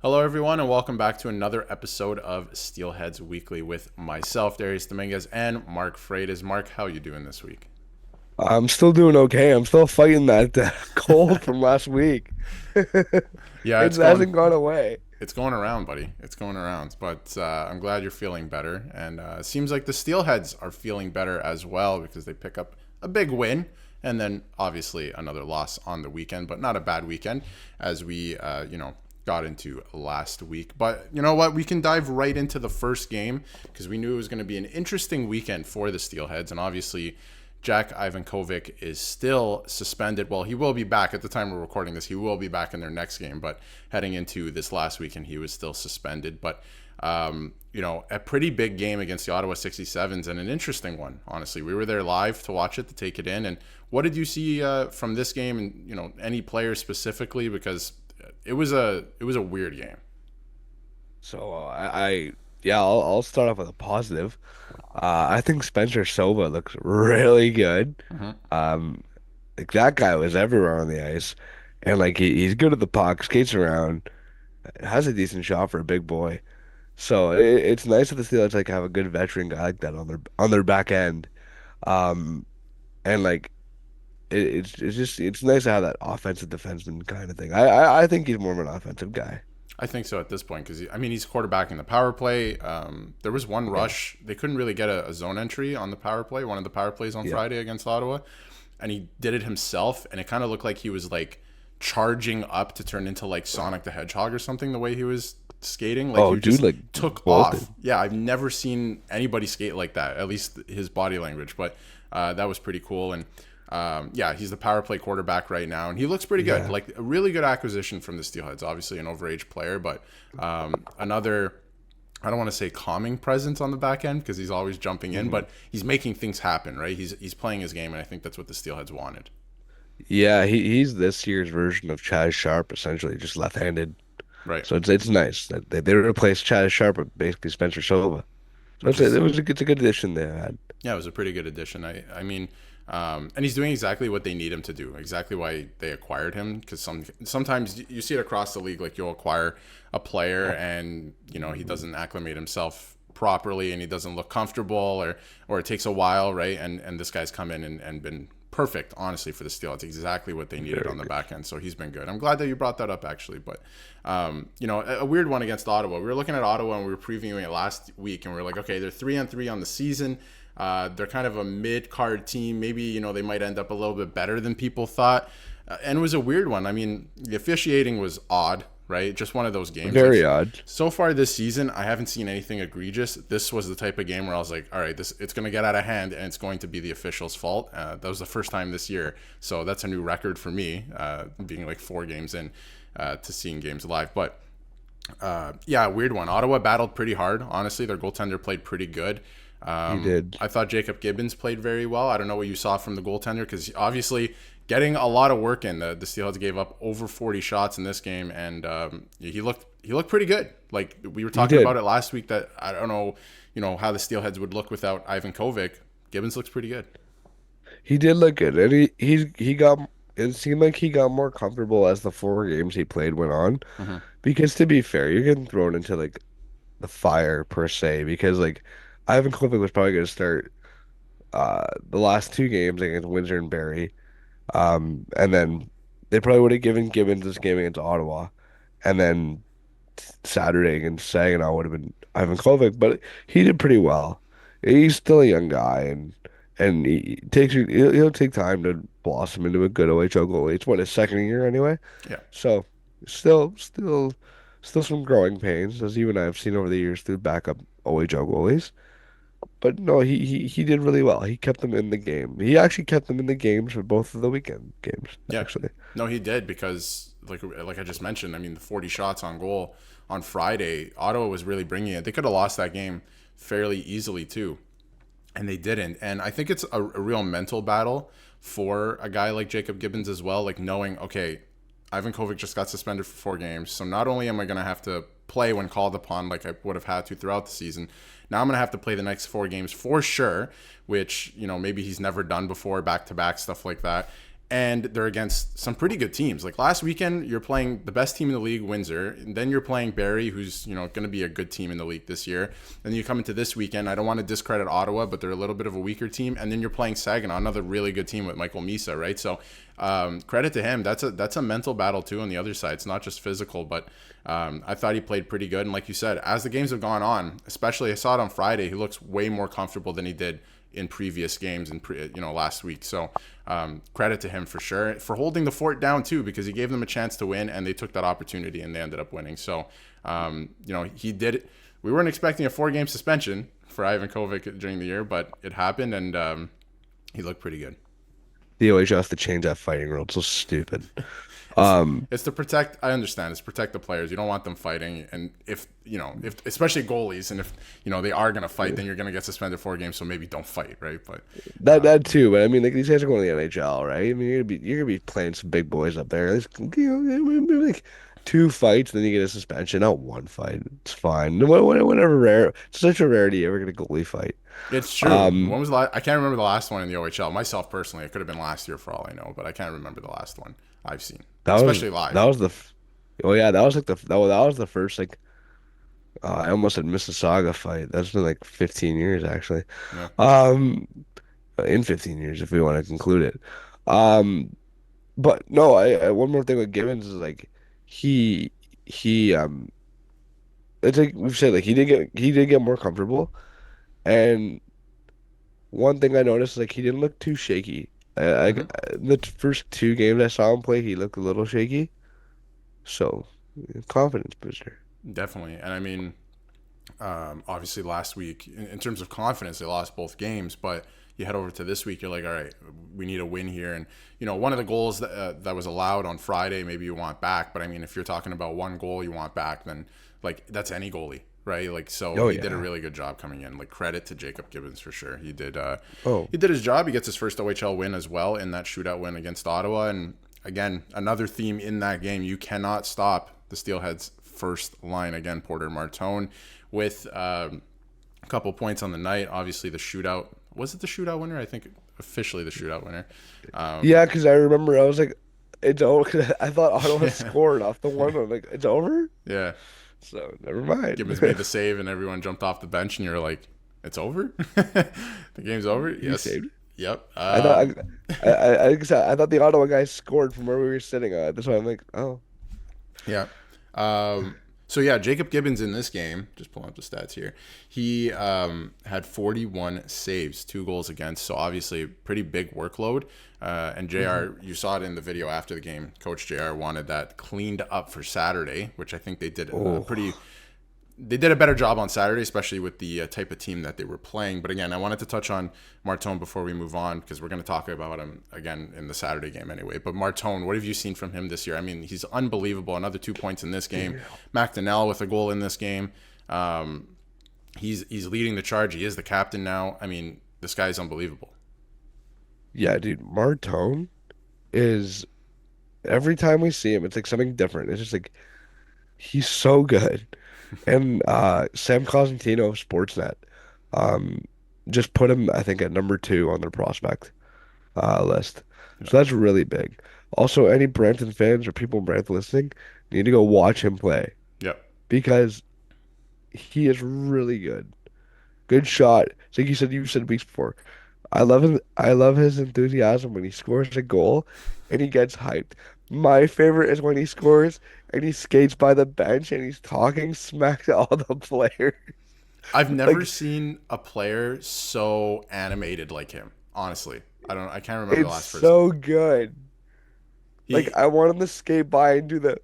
Hello, everyone, and welcome back to another episode of Steelheads Weekly with myself, Darius Domingues, and Mark Freitas. Mark, how are you doing this week? I'm still doing okay. I'm still fighting that cold from last week. Yeah, It hasn't gone away. it's going around, buddy. It's going around. But I'm glad you're feeling better, and it seems like the Steelheads are feeling better as well because they pick up a big win, and then obviously another loss on the weekend, but not a bad weekend as we, got into last week. But you know what? We can dive right into the first game because we knew it was going to be an interesting weekend for the Steelheads. And obviously, Jack Ivankovic is still suspended. Well, he will be back at the time we're recording this. He will be back in their next game. But heading into this last weekend, he was still suspended. But, a pretty big game against the Ottawa 67s and an interesting one, honestly. We were there live to watch it, to take it in. And what did you see from this game and, any players specifically? Because it was a weird game. So yeah, I'll start off with a positive. I think Spencer Silva looks really good. Mm-hmm. Um, like that guy was everywhere on the ice, and like he's good at the puck, skates around, has a decent shot for a big boy. So it's nice that the Steelers like have a good veteran guy like that on their back end. Um, and like it's nice to have that offensive defenseman kind of thing. I think he's more of an offensive guy. I think so at this point because he's quarterbacking the power play. There was one Yeah, rush; they couldn't really get a zone entry on the power play. One of the power plays on yeah. Friday against Ottawa, and he did it himself, and it kind of looked like he was like charging up to turn into like Sonic the Hedgehog or something. The way he was skating, like Oh, he dude, just like took bolted. off. Yeah, I've never seen anybody skate like that. At least his body language, but that was pretty cool. And yeah, he's the power play quarterback right now, and he looks pretty good. Yeah. Like a really good acquisition from the Steelheads. Obviously, an overage player, but another. I don't want to say calming presence on the back end because he's always jumping in, Mhm. but he's making things happen, right? He's playing his game, and I think that's what the Steelheads wanted. Yeah, he's this year's version of Chaz Sharp, essentially, just left-handed. Right. So it's nice that they replaced Chaz Sharp with basically Spencer Silva. So Which is it's a good addition they had. Yeah, it was a pretty good addition. And he's doing exactly what they need him to do. Exactly why they acquired him. Because sometimes you see it across the league, like you'll acquire a player and he doesn't acclimate himself properly and he doesn't look comfortable or it takes a while, right? And this guy's come in and been perfect, honestly, for the Steel. It's exactly what they needed Very on the good. back end. So he's been good. I'm glad that you brought that up, actually. But a weird one against Ottawa. We were looking at Ottawa and we were previewing it last week, and we are like, okay, they're 3-3 on the season. They're kind of a mid-card team. Maybe they might end up a little bit better than people thought. And it was a weird one. I mean, the officiating was odd, right? Just one of those games. Like Very odd. so far this season, I haven't seen anything egregious. This was the type of game where I was like, all right, this it's going to get out of hand, and it's going to be the officials' fault. That was the first time this year, so that's a new record for me, being like 4 games in to seeing games live. But yeah, weird one. Ottawa battled pretty hard. Honestly, their goaltender played pretty good. He did. I thought Jacob Gibbons played very well. I don't know what you saw from the goaltender because obviously getting a lot of work in. The Steelheads gave up over 40 shots in this game, and he looked pretty good. Like we were He talking about did. it last week that I don't know, how the Steelheads would look without Ivan Kovic. Gibbons looks pretty good. He did look good, and he got. It seemed like he got more comfortable as the 4 games he played went on. Hmm. Because to be fair, you're getting thrown into like the fire per se. Because like Ivan Kovic was probably going to start the last 2 games against Windsor and Barrie. And then they probably would have given Gibbons this game against Ottawa, and then Saturday against Saginaw would have been Ivan Kovic, but he did pretty well. He's still a young guy, and he'll take time to blossom into a good OHL goalie. It's what his second year anyway, Yeah. so still some growing pains, as you and I have seen over the years through backup OHL goalies. But no, he did really well. He kept them in the game. He actually kept them in the games for both of the weekend games, Yeah. actually. No, he did because like I just mentioned, the 40 shots on goal on Friday, Ottawa was really bringing it. They could have lost that game fairly easily too, and they didn't. And I think it's a real mental battle for a guy like Jacob Gibbons as well, like knowing, okay, Ivan Kovic just got suspended for 4 games, so not only am I going to have to play when called upon like I would have had to throughout the season, now I'm going to have to play the next 4 games for sure, which maybe he's never done before, back to back stuff like that. and they're against some pretty good teams. Like last weekend, you're playing the best team in the league, Windsor, and then you're playing Barrie, who's going to be a good team in the league this year. And you come into this weekend. I don't want to discredit Ottawa, but they're a little bit of a weaker team. And then you're playing Saginaw, another really good team with Michael Misa, right? So credit to him. That's a mental battle too on the other side. It's not just physical, but I thought he played pretty good. And like you said, as the games have gone on, especially I saw it on Friday, he looks way more comfortable than he did in previous games and last week. So credit to him for sure for holding the fort down too, because he gave them a chance to win and they took that opportunity and they ended up winning. So he did it. We weren't expecting a 4-game suspension for Ivan Kovic during the year, but it happened and he looked pretty good. The OHL has to change that fighting rule. It's so stupid. It's to protect. I understand. It's protect the players. You don't want them fighting, and if especially goalies, and if they are gonna fight, then you're gonna get suspended 4 games. So maybe don't fight, right? But that too. But I mean, like these guys are going to the NHL, right? I mean, you're gonna be playing some big boys up there. Maybe like 2 fights, then you get a suspension. Not 1 fight. It's fine. Whatever rare. It's such a rarity you ever get a goalie fight. It's true. When was the last? I can't remember the last one in the OHL. Myself personally, it could have been last year for all I know, but I can't remember the last one I've seen, especially live. That was oh yeah, that was like that was the first like I almost said Mississauga fight. That's been like 15 years actually. Yeah. In 15 years if we want to conclude it. But no, I one more thing with Gibbons is like he it's like we've said like he did get more comfortable. And one thing I noticed, like he didn't look too shaky. Hmm. The first 2 games I saw him play, he looked a little shaky. So, confidence booster. Definitely, and I mean, obviously last week in terms of confidence, they lost both games, but you head over to this week, you're like, all right, we need a win here, and one of the goals that was allowed on Friday, maybe you want back, but I mean, if you're talking about 1 goal you want back, then like that's any goalie. Right, like so, Oh he did a yeah. really good job coming in. Like credit to Jacob Gibbons for sure. He did. Oh, He did his job. He gets his first OHL win as well in that shootout win against Ottawa. And again, another theme in that game: you cannot stop the Steelheads' first line again. Porter Martone with a couple points on the night. Obviously, the shootout was it the shootout winner? I think officially the shootout winner. yeah, because I remember I was like, it's over. 'Cause I thought Ottawa scored off the one. I'm like, it's over. Yeah. So never mind. Gibbons made the save and everyone jumped off the bench and you're like, it's over? The game's over? You Yes. saved. Yep. I thought I thought the Ottawa guys scored from where we were sitting at. That's why I'm like, oh, Yeah. So yeah, Jacob Gibbons in this game, just pulling up the stats here, he had 41 saves, 2 goals against. So obviously pretty big workload. And JR, you saw it in the video after the game. Coach JR wanted that cleaned up for Saturday, which I think they did they did a better job on Saturday, especially with the type of team that they were playing. But again, I wanted to touch on Martone before we move on because we're going to talk about him again in the Saturday game anyway. But Martone, what have you seen from him this year? I mean, he's unbelievable. Another 2 points in this game. McDonnell with a goal in this game. He's leading the charge. He is the captain now. I mean, this guy is unbelievable. yeah, dude. Martone is every time we see him, it's like something different. It's just like he's so good. And Sam Cosentino of Sportsnet um, just put him, I think, at number 2 on their prospect list. Yeah. So that's really big. Also, any Brampton fans or people in Brampton listening need to go watch him play Yep. because he is really good. Good shot. It's like you said weeks before. I love him. I love his enthusiasm when he scores a goal and he gets hyped. My favorite is when he scores and he skates by the bench and he's talking smack to all the players. I've never Like seen a player so animated like him. Honestly, I can't remember the it's last person. so good. Like He I want him to skate by and do that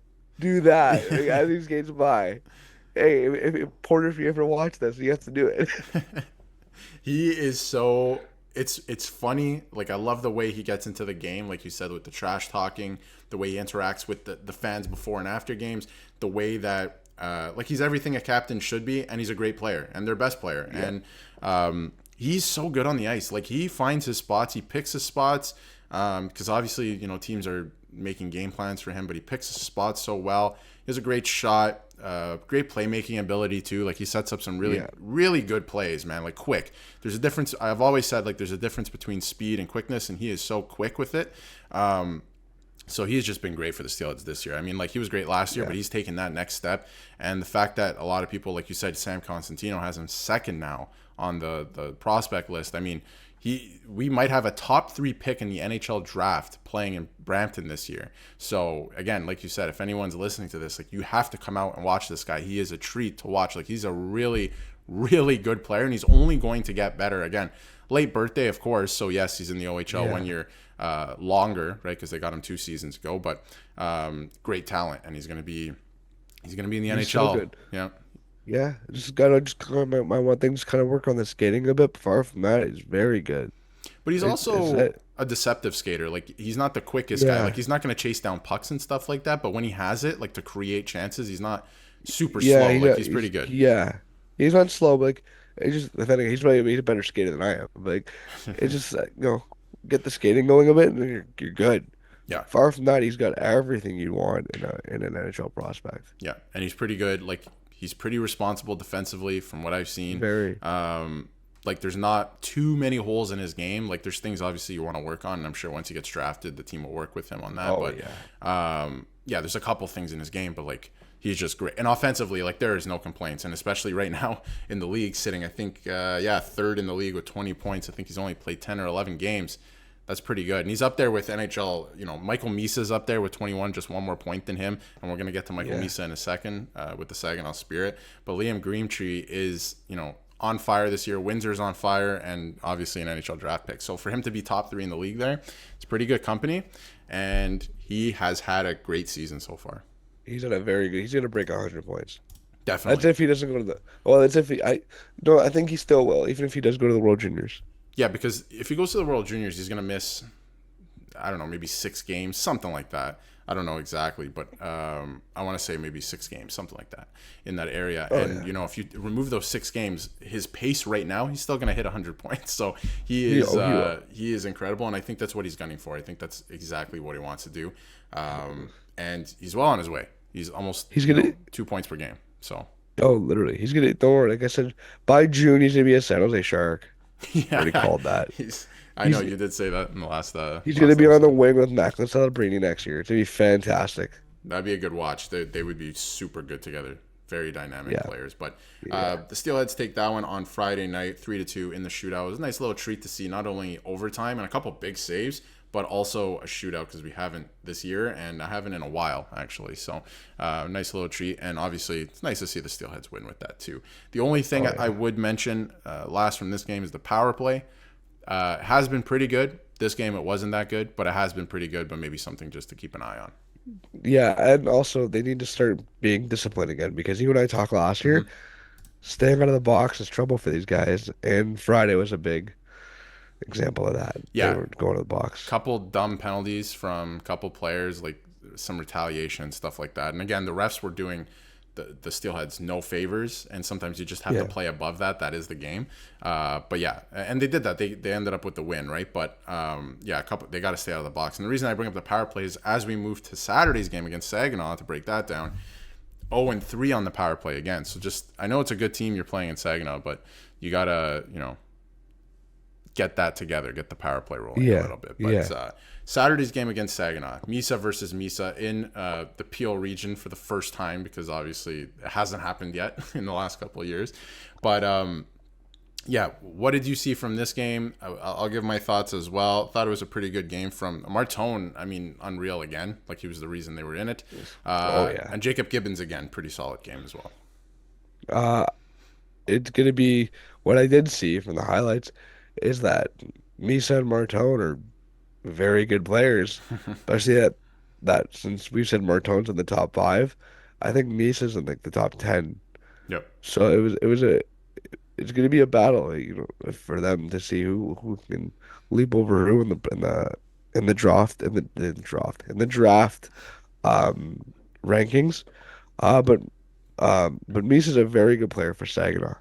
like, as he skates by. Hey, if Porter, if you ever watch this, you have to do it. he is so it's funny. Like I love the way he gets into the game, like you said, with the trash talking, the way he interacts with the fans before and after games, the way that like he's everything a captain should be, and he's a great player and their best player. Yeah. And he's so good on the ice. Like he finds his spots, he picks his spots. Because obviously, teams are making game plans for him, but he picks his spots so well. He has a great shot. great playmaking ability too. Like he sets up some really Yeah, really good plays, man. Like quick. There's a difference. I've always said like there's a difference between speed and quickness, and he is so quick with it. So he's just been great for the Steelheads this year. I mean, like he was great last year, yeah, but he's taken that next step. And the fact that a lot of people, like you said, Sam Constantino has him second now on the prospect list. I mean, we might have a top 3 pick in the NHL draft playing in Brampton this year. So again, like you said, if anyone's listening to this, like you have to come out and watch this guy. He is a treat to watch. Like he's a really, really good player, and he's only going to get better. Again, late birthday, of course. So yes, he's in the OHL yeah. 1 year longer, right? Because they got him 2 seasons ago. But great talent, and he's gonna be in the He's so NHL. good. Yeah. Yeah, just gotta just kind of my one thing, just kind of work on the skating a bit. Far from that, he's very good. But he's Is also it? a deceptive skater. Like he's not the quickest guy. Like Yeah, he's not going to chase down pucks and stuff like that. But when he has it, like to create chances, he's not super yeah, slow. Like he's pretty good. yeah. He's not slow, but like it's just the thing. He's a better skater than I am. Like it's just get the skating going a bit, and then you're good. Yeah, Far from that, he's got everything you want in an NHL prospect. yeah, and he's pretty good. Like he's pretty responsible defensively from what I've seen. Very. Like there's not too many holes in his game. Like there's things obviously you want to work on, and I'm sure once he gets drafted, the team will work with him on that. Oh But yeah. yeah, there's a couple things in his game, but like he's just great. And offensively, like there is no complaints. And especially right now in the league, sitting I think third in the league with 20 points. I think he's only played 10 or 11 games. That's pretty good. And he's up there with NHL. You know, Michael Misa's up there with 21, just one more point than him. And we're gonna get to Michael Yeah. Misa in a second with the Saginaw Spirit. But Liam Greentree is on fire this year. Windsor's on fire, and obviously an NHL draft pick. So for him to be top 3 in the league there, it's pretty good company. And he has had a great season so far. He's at a very good. He's gonna break 100 points. That's Definitely. if he doesn't go to the. Well, that's if he. I no. I think he still will, even if he does go to the World Juniors. Yeah, because if he goes to the World Juniors, he's going to miss, I don't know, maybe 6 games, something like that. I don't know exactly, but I want to say maybe 6 games, something like that, in that area. Oh And yeah. if you remove those 6 games, his pace right now, he's still going to hit 100 points. So He will. he is incredible, and I think that's what he's gunning for. I think that's exactly what he wants to do, and he's well on his way. He's almost He's gonna. 2 points per game. So Oh, literally, he's gonna. Don't worry. Like I said, by June he's gonna be a San Jose Shark. Already yeah, called that. he's. I know He's you did say that in the he's gonna last be on the episode. wing with Macklin Celebrini next year. It's gonna be fantastic. That'd be a good watch. They would be super good together. Very dynamic Yeah. players. But Yeah. the Steelheads take that one on Friday night, 3-2 in the shootout. It was a nice little treat to see not only overtime and a couple big saves, but also a shootout because we haven't this year and I haven't in a while actually. So nice little treat. And obviously it's nice to see the Steelheads win with that too. The only thing Oh I yeah. would mention last from this game is the power play. Has been pretty good. This game it wasn't that good, but it has been pretty good. But maybe something just to keep an eye on. Yeah, and also they need to start being disciplined again because you and I talked last year. Mm-hmm. Staying out of the box is trouble for these guys, and Friday was a big example of that. They Yeah, were going to the box. couple dumb penalties from couple players, like some retaliation and stuff like that. And again, the refs were doing the Steelheads no favors, and sometimes you just have to Yeah, play above that. That is the game. But yeah, and they did that. They ended up with the win, right? But yeah, a couple they got to stay out of the box. And the reason I bring up the power play is as we move to Saturday's game against Saginaw to break that down. 0-3 on the power play again. So just I know it's a good team you're playing in Saginaw, but you gotta get that together, get the power play rolling a yeah, little bit. yeah. But Saturday's game against Saginaw, Misa versus Misa in the Peel region for the first time because obviously it hasn't happened yet in the last couple of years. But yeah, what did you see from this game? I'll give my thoughts as well. Thought it was a pretty good game from Martone. I mean, unreal again. Like he was the reason they were in it. Oh yeah. And Jacob Gibbons again, pretty solid game as well. Uh, it's gonna be what I did see from the highlights is that Misa and Martone are very good players, especially that since we said Martone's in the top five, I think Misa's in like the top 10. Yep. So it's going to be a battle, for them to see who can leap over who in the draft in the draft um rankings. But but Misa's a very good player for Saginaw.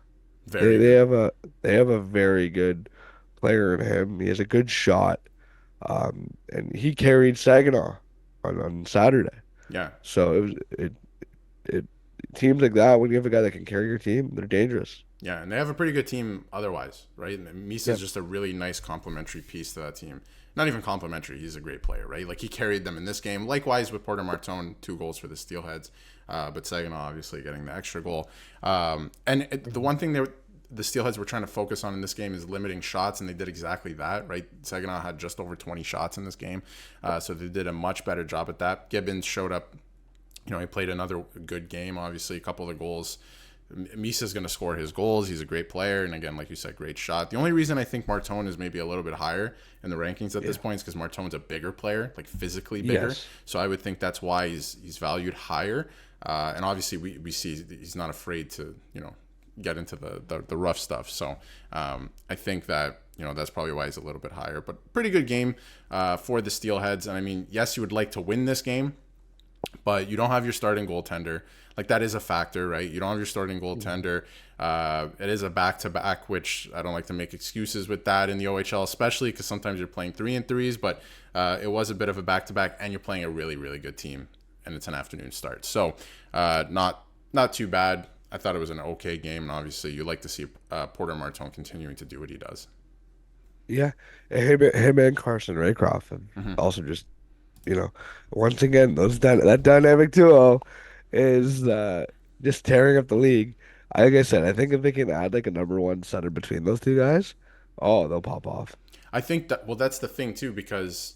They Very they good. have a they have a very good player in him. He has a good shot. And he carried Saginaw on Saturday. Yeah. So it teams like that, when you have a guy that can carry your team, they're dangerous. Yeah, and they have a pretty good team otherwise, right? And Misa Yeah. is just a really nice complementary piece to that team. Not even complimentary, he's a great player, right? Like he carried them in this game. Likewise with Porter Martone, 2 goals for the Steelheads, but Saginaw obviously getting the extra goal. The one thing the Steelheads were trying to focus on in this game is limiting shots, and they did exactly that, right? Saginaw had just over 20 shots in this game, so they did a much better job at that. Gibbons showed up, he played another good game, obviously, a couple of the goals. Misa's going to score his goals. He's a great player. And again, like you said, great shot. The only reason I think Martone is maybe a little bit higher in the rankings at this Yeah. point is because Martone's a bigger player, like physically bigger. Yes. So I would think that's why he's valued higher. And obviously, we see he's not afraid to, get into the rough stuff. So I think that, that's probably why he's a little bit higher. But pretty good game for the Steelheads. And I mean, yes, you would like to win this game, but you don't have your starting goaltender. Like that is a factor, right? You don't have your starting goaltender. It is a back-to-back, which I don't like to make excuses with that in the OHL, especially because sometimes you're playing 3-3s, but it was a bit of a back-to-back, and you're playing a really, really good team, and it's an afternoon start. So not too bad. I thought it was an okay game, and obviously you like to see Porter Martone continuing to do what he does. Yeah. And him and Carson Raycroft, and Mm-hmm. also just, you know, once again, that dynamic duo is just tearing up the league. Like I said, I think if they can add like a number one center between those two guys, oh, they'll pop off. I think that that's the thing too because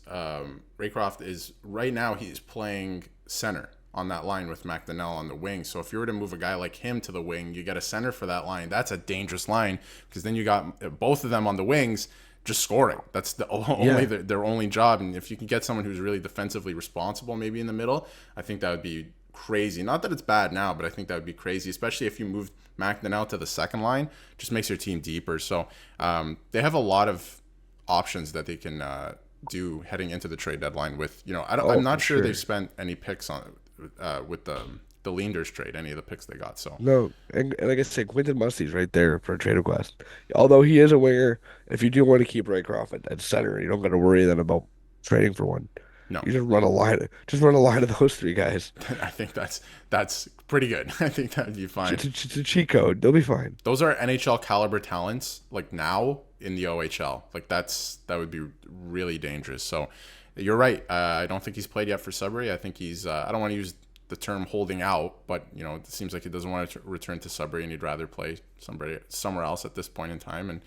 Raycroft is right now he's playing center on that line with McDonnell on the wing. So if you were to move a guy like him to the wing, you get a center for that line. That's a dangerous line because then you got both of them on the wings just scoring. That's the only Yeah. their only job. And if you can get someone who's really defensively responsible, maybe in the middle, I think that would be crazy. Not that it's bad now, but I think that would be crazy, especially if you moved McDonnell to the second line. Just makes your team deeper. So they have a lot of options that they can do heading into the trade deadline. With Oh, I'm for not sure they've sure. spent any picks on with the Leanders trade, any of the picks they got. So No, and like I said, Quinton Musty's right there for a trade request. Although he is a winger, if you do want to keep Raycroft at center, you don't got to worry then about trading for one. no, You just run a line of those three guys. I think that's pretty good. I think that'd be fine. It's a cheat code. They'll be fine. Those are NHL caliber talents like now in the OHL. Like that would be really dangerous. So you're right. I don't think he's played yet for Sudbury. I think he's I don't want to use the term holding out, but it seems like he doesn't want to return to Sudbury and he'd rather play somewhere else at this point in time. And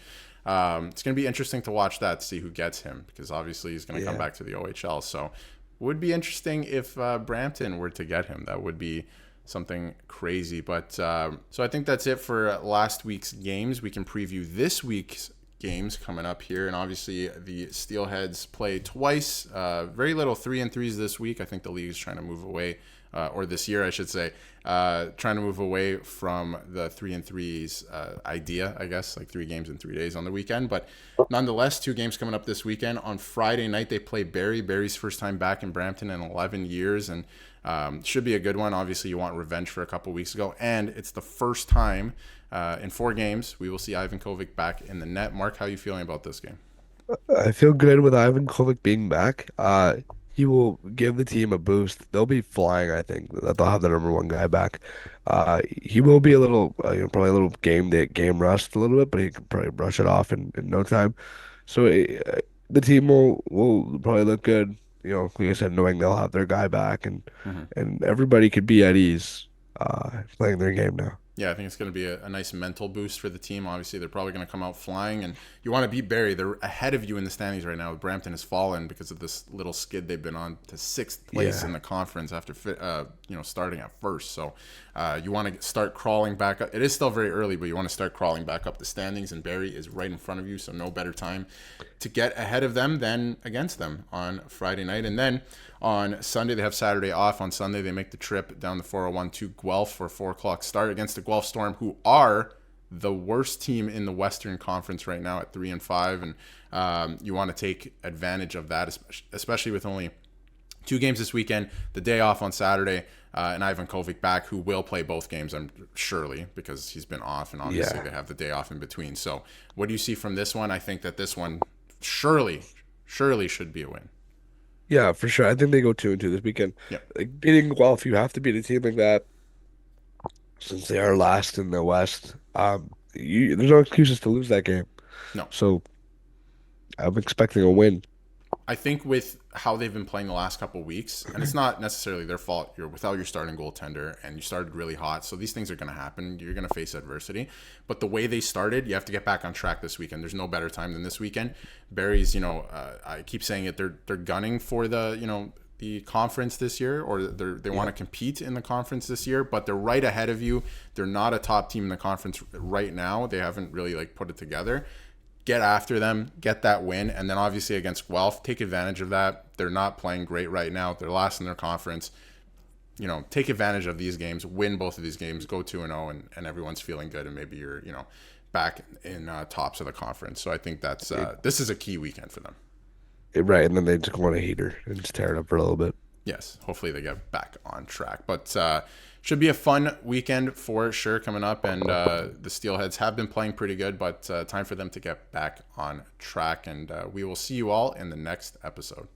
it's going to be interesting to watch that, to see who gets him, because obviously he's going to come Yeah. back to the OHL. So would be interesting if Brampton were to get him. That would be something crazy. But so I think that's it for last week's games. We can preview this week's games coming up here, and obviously the Steelheads play twice. Very little 3-3s this week. I think the league is trying to move away, or this year I should say, trying to move away from the 3-3s idea, I guess, like 3 games in 3 days on the weekend. But nonetheless, 2 games coming up this weekend. On Friday night, they play Barrie. Barrie's first time back in Brampton in 11 years, and should be a good one. Obviously, you want revenge for a couple weeks ago, and it's the first time in 4 games we will see Ivan Kovic back in the net. Mark, how are you feeling about this game? I feel good with Ivan Kovic being back. He will give the team a boost. They'll be flying, I think. That they'll have the number one guy back. He will be a little, probably a little game rust a little bit, but he can probably brush it off in no time. So the team will probably look good. Like I said, knowing they'll have their guy back, and Mm-hmm. and everybody could be at ease playing their game now. Yeah, I think it's going to be a nice mental boost for the team. Obviously, they're probably going to come out flying, and you want to beat Barrie. They're ahead of you in the standings right now. Brampton has fallen because of this little skid they've been on to sixth place Yeah. in the conference after starting at first. So you want to start crawling back up. It is still very early, but you want to start crawling back up the standings, and Barrie is right in front of you. So no better time to get ahead of them than against them on Friday night, and then on Sunday, they have Saturday off. On Sunday, they make the trip down the 401 to Guelph for a 4 o'clock start against the Guelph Storm, who are the worst team in the Western Conference right now at 3-5. And you want to take advantage of that, especially with only 2 games this weekend, the day off on Saturday, and Ivan Kovic back, who will play both games, surely, because he's been off, and obviously Yeah. they have the day off in between. So what do you see from this one? I think that this one surely should be a win. Yeah, for sure. I think they go 2-2 this weekend. Yep. Like beating Guelph, you have to beat a team like that. since they are last in the West. There's no excuses to lose that game. No. So I'm expecting a win. I think with how they've been playing the last couple of weeks, and it's not necessarily their fault. You're without your starting goaltender, and you started really hot, so these things are going to happen. You're going to face adversity, but the way they started, you have to get back on track this weekend. There's no better time than this weekend. Barry's, I keep saying it. They're gunning for the conference this year, or they want to compete in the conference this year, but they're right ahead of you. They're not a top team in the conference right now. They haven't really put it together. Get after them, get that win, and then obviously against Guelph, take advantage of that. They're not playing great right now. They're last in their conference. Take advantage of these games, win both of these games, go 2-0, and everyone's feeling good, and maybe you're back in tops of the conference. So I think that's this is a key weekend for them. Right, and then they just want a heater and just tear it up for a little bit. Yes, hopefully they get back on track. But should be a fun weekend for sure coming up. And the Steelheads have been playing pretty good, but time for them to get back on track. And we will see you all in the next episode.